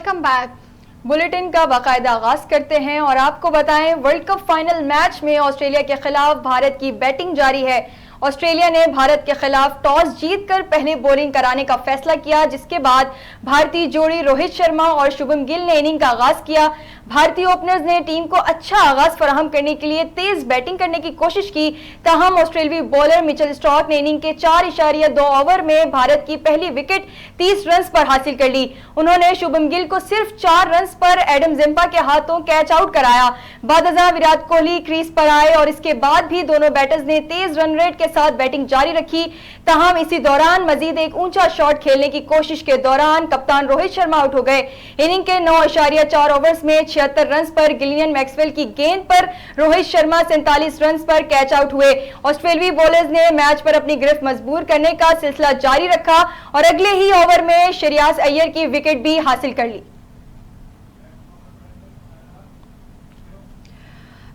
Welcome back. Bulletin का बाकायदा आगाज करते हैं और आपको बताएं, वर्ल्ड कप फाइनल मैच में ऑस्ट्रेलिया के खिलाफ भारत की बैटिंग जारी है। ऑस्ट्रेलिया ने भारत के खिलाफ टॉस जीतकर पहले बॉलिंग कराने का फैसला किया, जिसके बाद भारतीय जोड़ी रोहित शर्मा और शुभम गिल ने इनिंग का आगाज किया। भारतीय ओपनर्स ने टीम को अच्छा आगाज फराहम करने के लिए तेज बैटिंग करने की कोशिश की, ताहम ऑस्ट्रेलियाई बॉलर मिचेल स्टार्क ने इनिंग के 4.2 ओवर में भारत की पहली विकेट 30 रन पर हासिल कर ली। उन्होंने शुभम गिल को सिर्फ 4 रन पर एडम जिम्पा के हाथों कैच आउट कराया। बादशाह विराट कोहली क्रीज पर आए और इसके बाद भी दोनों बैटर्स ने तेज रन रेट के साथ बैटिंग जारी रखी। ताहम इसी दौरान मजीद एक ऊंचा शॉट खेलने की कोशिश के दौरान कप्तान रोहित शर्मा आउट हो गए। इनिंग के 9.4 ओवर्स में 76 रन पर गिलियन मैक्सवेल की गेंद पर रोहित शर्मा 47 रन पर कैच आउट हुए। ऑस्ट्रेलियाई बॉलर्स ने मैच पर अपनी गिरफ्त मजबूत करने का सिलसिला जारी रखा और अगले ही ओवर में श्रेयस अय्यर की विकेट भी हासिल कर ली।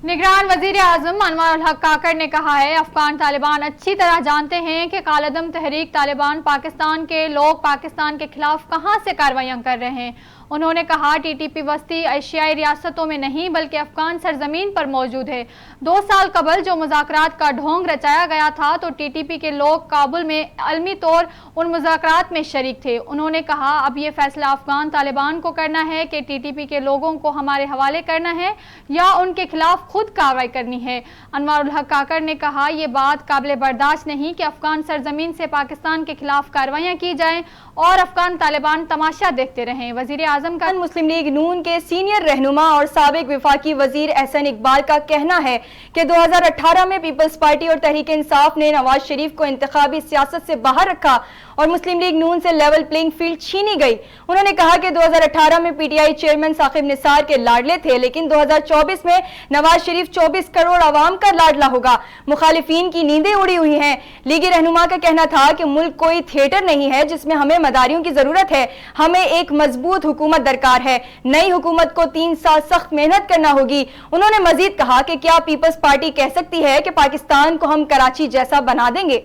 निगरान वजीर आजम अनवर उल हक काकड़ ने कहा है, अफगान तालिबान अच्छी तरह जानते हैं कि कालदम तहरीक तालिबान पाकिस्तान के लोग पाकिस्तान के खिलाफ कहां से कार्रवाइयां कर रहे हैं। उन्होंने कहा, टीटीपी वस्ती एशियाई रियासतों में नहीं बल्कि अफगान सरजमीन पर मौजूद है। 2 साल कबल जो मुज़ाकरात का ढोंग रचाया गया था तो टीटीपी के लोग काबुल में अलमी तौर उन मुज़ाकरात में शरीक थे। उन्होंने कहा, अब ये फैसला अफगान तालिबान को करना है कि टीटीपी के लोगों को हमारे हवाले करना है या उनके खिलाफ खुद कार्रवाई करनी है। अनवर उल हक काकड़ ने कहा, ये बात काबिल बर्दाश्त नहीं कि अफगान सरजमीन से पाकिस्तान के खिलाफ कार्रवाइयां की जाएं और अफगान तालिबान तमाशा देखते रहें। वजीर आजम का मुस्लिम लीग नून के सीनियर रहनुमा और साबिक वफाकी वजीर एहसन इकबाल का कहना है कि 2018 में पीपल्स पार्टी और तहरीक इंसाफ ने नवाज शरीफ को इंतखाबी सियासत से बाहर रखा और मुस्लिम लीग नून से लेवल प्लेइंग फील्ड छीनी गई। उन्होंने कहा कि 2018 में पीटीआई चेयरमैन साकिब निसार के लाडले थे, लेकिन 2024 में नवाज शरीफ 24 करोड़ आवाम का लाडला होगा। मुखालिफिन की नींदें उड़ी हुई हैं। लीगी रहनुमा का कहना था कि मुल्क कोई थिएटर नहीं है जिसमें हमें मदारियों की जरूरत है, हमें एक मजबूत हुकूमत दरकार है। नई हुकूमत को 3 साल सख्त मेहनत करना होगी। उन्होंने मजीद कहा कि क्या पीपल्स पार्टी कह सकती है कि पाकिस्तान को हम कराची जैसा बना देंगे।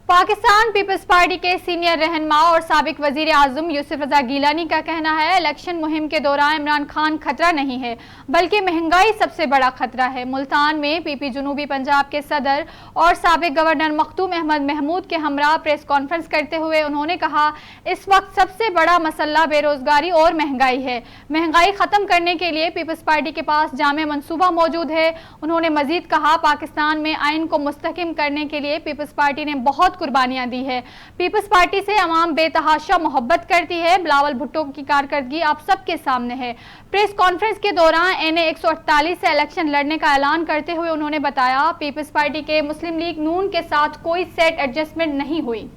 पाकिस्तान पीपल्स पार्टी के सीनियर रहनुमा और साबिक वजीर आजम यूसुफ रजा गीलानी का कहना है, इलेक्शन मुहिम के दौरान इमरान खान खतरा नहीं है बल्कि महंगाई सबसे बड़ा खतरा है। मुल्तान में पीपी जनूबी पंजाब के सदर और साबिक गवर्नर मखदूम अहमद महमूद के हमरा प्रेस कॉन्फ्रेंस करते हुए उन्होंने कहा, इस वक्त सबसे बड़ा मसला बेरोजगारी और महंगाई है। महंगाई खत्म करने के लिए पीपल्स पार्टी के पास जामे मंसूबा मौजूद है। उन्होंने मजीद कहा, पाकिस्तान में आइन को मुस्तहकम करने के लिए पीपल्स पार्टी ने बहुत कुर्बानियां दी है। पीपल्स पार्टी से अवाम बेतहाशा मोहब्बत करती है। बिलावल भुट्टो की कारकर्दगी आप सबके सामने है। प्रेस कॉन्फ्रेंस के दौरान एनए 148 से इलेक्शन लड़ने का ऐलान करते हुए उन्होंने बताया, पीपल्स पार्टी के मुस्लिम लीग नून के साथ कोई सेट एडजस्टमेंट नहीं हुई।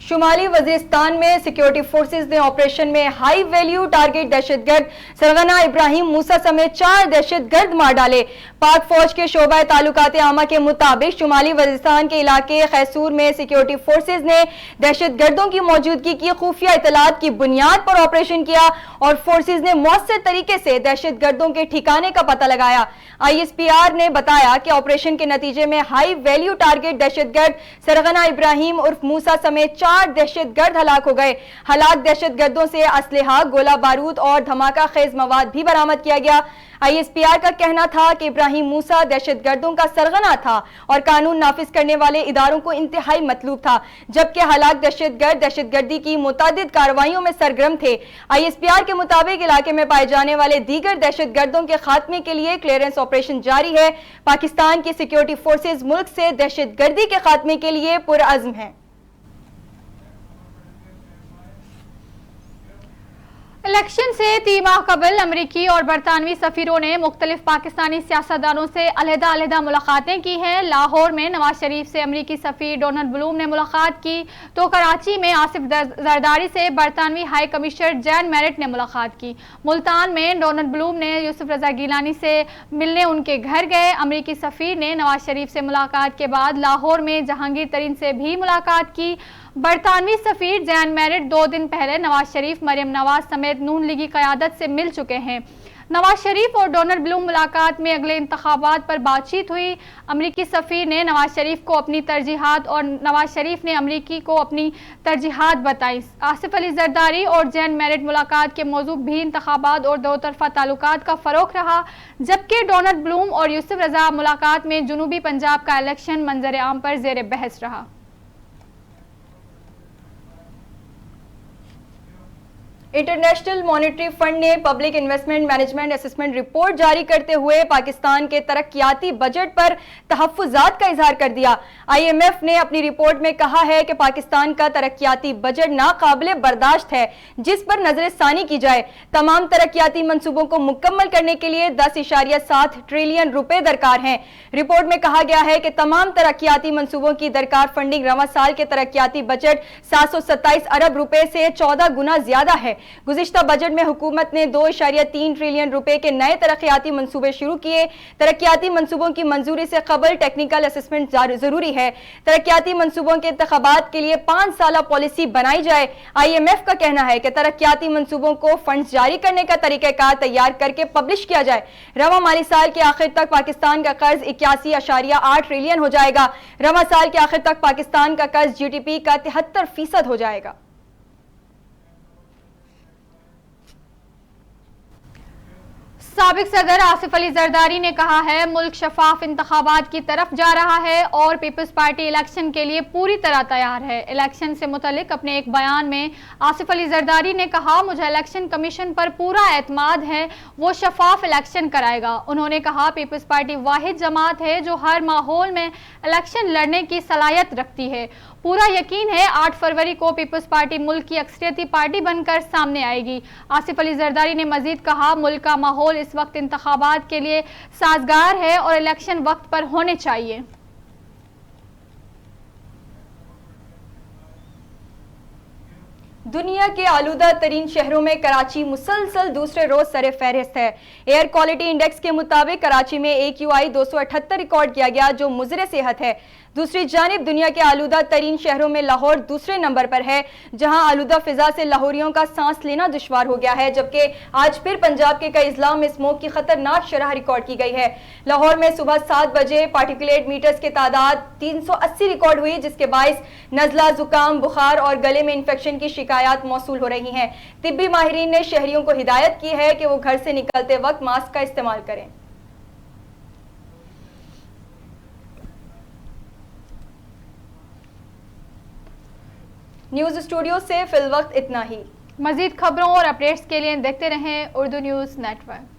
शुमाली वजीरिस्तान में सिक्योरिटी फोर्सेज ने ऑपरेशन में हाई वैल्यू टारगेट दहशतगर्द सरगना इब्राहिम मूसा समेत 4 दहशतगर्द मार डाले। पाक फौज के शोबा ताल्लुकात आमा के मुताबिक शुमाली वजीरिस्तान के इलाके खैसूर में सिक्योरिटी फोर्सेज ने दहशतगर्दों की मौजूदगी की खुफिया इतलात की बुनियाद पर ऑपरेशन किया और फोर्सेज ने मौसर तरीके से दहशतगर्दों के ठिकाने का पता लगाया। ISPR ने बताया कि ऑपरेशन के नतीजे में हाई वैल्यू टारगेट दहशतगर्द सरगना इब्राहिम उर्फ मूसा समेत 4 दहशतगर्द हलाक हो गए। हलाक दहशतगर्दों से असलहा, गोला बारूद और धमाका खेज मवाद भी बरामद किया गया। ISPR का कहना था कि इब्राहिम मूसा दहशतगर्दों का सरगना था और कानून नाफिज करने वाले इदारों को इंतहाई मतलूब था, जबकि हलाक दहशतगर्द दहशतगर्दी की मुतादिद कार्रवाइयों में सरगर्म थे। ISPR के मुताबिक इलाके में पाए जाने वाले दीगर दहशतगर्दों के खात्मे के लिए क्लियरेंस ऑपरेशन जारी है। पाकिस्तान की सिक्योरिटी फोर्सेज मुल्क से दहशतगर्दी के खात्मे के लिए पुरअज़्म हैं। इलेक्शन से 3 माह कबल अमरीकी और बरतानवी सफीरों ने मुख्तलिफ पाकिस्तानी सियासतदानों से अलहदा मुलाकातें की हैं। लाहौर में नवाज शरीफ से अमरीकी सफीर डोनाल्ड ब्लूम ने मुलाकात की तो कराची में आसिफ जरदारी से बरतानवी हाई कमिश्नर जैन मैरिट ने मुलाकात की। मुल्तान में डोनाल्ड ब्लूम ने यूसुफ रजा गीलानी से मिलने उनके घर गए। अमरीकी सफीर ने नवाज शरीफ से मुलाकात के बाद लाहौर में जहांगीर तरीन से भी मुलाकात की। बरतानवी सफीर जैन मैरिट 2 दिन पहले नवाज शरीफ, मरियम नवाज समेत नून लीगी क़यादत से मिल चुके हैं। نواز شریف اور ڈونلڈ بلوم ملاقات میں اگلے انتخابات پر بات چیت ہوئی۔ امریکی سفیر نے نواز شریف کو اپنی ترجیحات اور نواز شریف نے امریکی کو اپنی ترجیحات بتائی۔ آصف علی زرداری اور جین میرٹ ملاقات کے موضوع بھی انتخابات اور دو طرفہ تعلقات کا فروغ رہا، جبکہ ڈونلڈ بلوم اور یوسف رضا ملاقات میں جنوبی پنجاب کا الیکشن منظر عام پر زیر بحث رہا۔ انٹرنیشنل مانیٹری فنڈ نے public investment management assessment report جاری کرتے ہوئے پاکستان کے ترقیاتی بجٹ پر تحفظات کا اظہار کر دیا۔ آئی ایم ایف نے اپنی رپورٹ میں کہا ہے کہ پاکستان کا ترقیاتی بجٹ ناقابل برداشت ہے، جس پر نظر ثانی کی جائے۔ تمام ترقیاتی منصوبوں کو مکمل کرنے کے لیے 10.7 ٹریلین روپے درکار ہیں۔ رپورٹ میں کہا گیا ہے کہ تمام ترقیاتی منصوبوں کی درکار فنڈنگ رواں سال کے ترقیاتی بجٹ 727 ارب روپے سے 14 گنا زیادہ ہے۔ گزشتہ بجٹ میں حکومت نے 2.3 ٹریلین روپے کے نئے ترقیاتی منصوبے شروع کیے۔ ترقیاتی منصوبوں کی منظوری سے قبل ٹیکنیکل اسسمنٹ ضروری ہے۔ ترقیاتی منصوبوں کے انتخابات کے لیے 5 سالہ پالیسی بنائی جائے۔ آئی ایم ایف کا کہنا ہے کہ ترقیاتی منصوبوں کو فنڈز جاری کرنے کا طریقہ کار تیار کر کے پبلش کیا جائے۔ رواں مالی سال کے آخر تک پاکستان کا قرض 81.8 ٹریلین ہو جائے گا۔ رواں سال کے آخر تک پاکستان کا قرض جی ڈی پی کا 73% ہو جائے گا۔ سابق صدر آصف علی زرداری نے کہا ہے ملک شفاف انتخابات کی طرف جا رہا ہے اور پیپلز پارٹی الیکشن کے لیے پوری طرح تیار ہے۔ الیکشن سے متعلق اپنے ایک بیان میں آصف علی زرداری نے کہا مجھے الیکشن کمیشن پر پورا اعتماد ہے، وہ شفاف الیکشن کرائے گا۔ انہوں نے کہا پیپلز پارٹی واحد جماعت ہے جو ہر ماحول میں الیکشن لڑنے کی صلاحیت رکھتی ہے۔ پورا یقین ہے 8 فروری کو پیپلز پارٹی ملک کی اکثریتی پارٹی بن کر سامنے آئے گی۔ آصف علی زرداری نے مزید کہا ملک کا ماحول اس وقت انتخابات کے لیے سازگار ہے اور الیکشن وقت پر ہونے چاہیے۔ دنیا کے آلودہ ترین شہروں میں کراچی مسلسل دوسرے روز سر فہرست ہے۔ ایئر کوالٹی انڈیکس کے مطابق کراچی میں AQI 278 ریکارڈ کیا گیا، جو مضر صحت ہے۔ دوسری جانب دنیا کے آلودہ ترین شہروں میں لاہور دوسرے نمبر پر ہے، جہاں آلودہ فضا سے لاہوریوں کا سانس لینا دشوار ہو گیا ہے، جبکہ آج پھر پنجاب کے کئی اضلاع میں اسموگ کی خطرناک شرح ریکارڈ کی گئی ہے۔ لاہور میں صبح 7 بجے پارٹیکولیٹ میٹرز کی تعداد 380 ریکارڈ ہوئی، جس کے باعث نزلہ، زکام، بخار اور گلے میں انفیکشن کی شکایات موصول ہو رہی ہیں۔ طبی ماہرین نے شہریوں کو ہدایت کی ہے کہ وہ گھر سے نکلتے وقت ماسک کا استعمال کریں۔ نیوز اسٹوڈیو سے فی الوقت اتنا ہی۔ مزید خبروں اور اپڈیٹس کے لیے دیکھتے رہیں اردو نیوز نیٹ ورک۔